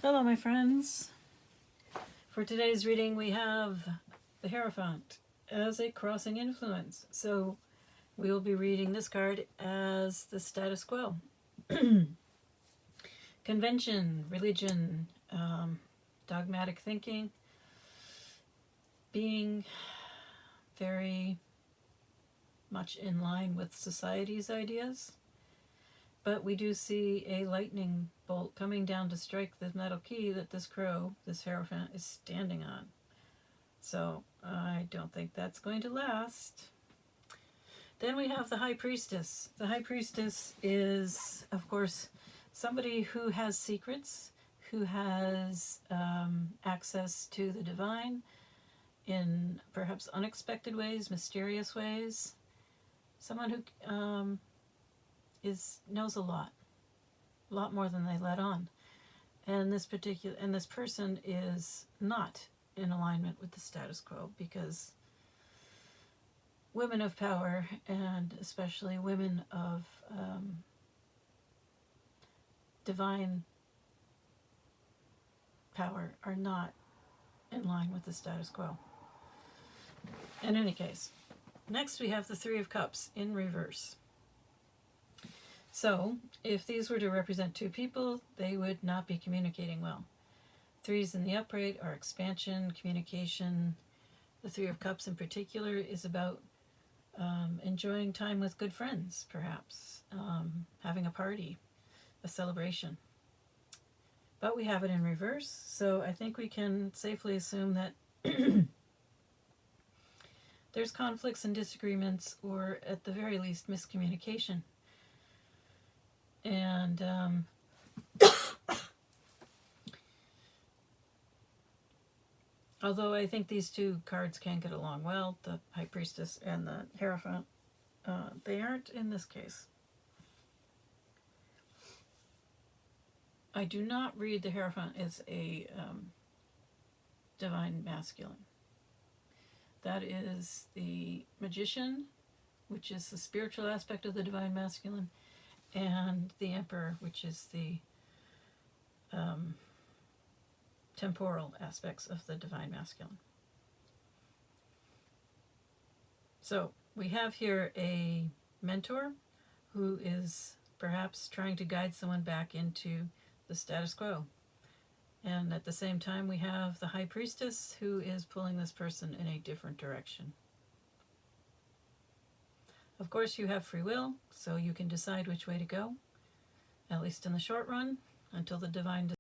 Hello, my friends. For today's reading, we have the Hierophant as a crossing influence. So we will be reading this card as the status quo. Convention, religion, dogmatic thinking, being very much in line with society's ideas. But we do see a lightning bolt coming down to strike the metal key that this crow, this Hierophant, is standing on. So I don't think that's going to last. Then we have the High Priestess. The High Priestess is, of course, somebody who has secrets, who has access to the divine in perhaps unexpected ways, mysterious ways. Someone who knows a lot more than they let on. And this person is not in alignment with the status quo, because women of power, and especially women of divine power, are not in line with the status quo. In any case, next we have the Three of Cups in reverse. So, if these were to represent two people, they would not be communicating well. Threes in the upright are expansion, communication. The Three of Cups in particular is about enjoying time with good friends, perhaps, having a party, a celebration. But we have it in reverse, so I think we can safely assume that there's conflicts and disagreements, or at the very least miscommunication. And although I think these two cards can get along well, the High Priestess and the Hierophant, they aren't in this case. I do not read the Hierophant as a divine masculine. That is the Magician, which is the spiritual aspect of the divine masculine, and the Emperor, which is the temporal aspects of the divine masculine. So we have here a mentor who is perhaps trying to guide someone back into the status quo. And at the same time, we have the High Priestess who is pulling this person in a different direction. Of course, you have free will, so you can decide which way to go, at least in the short run, until the divine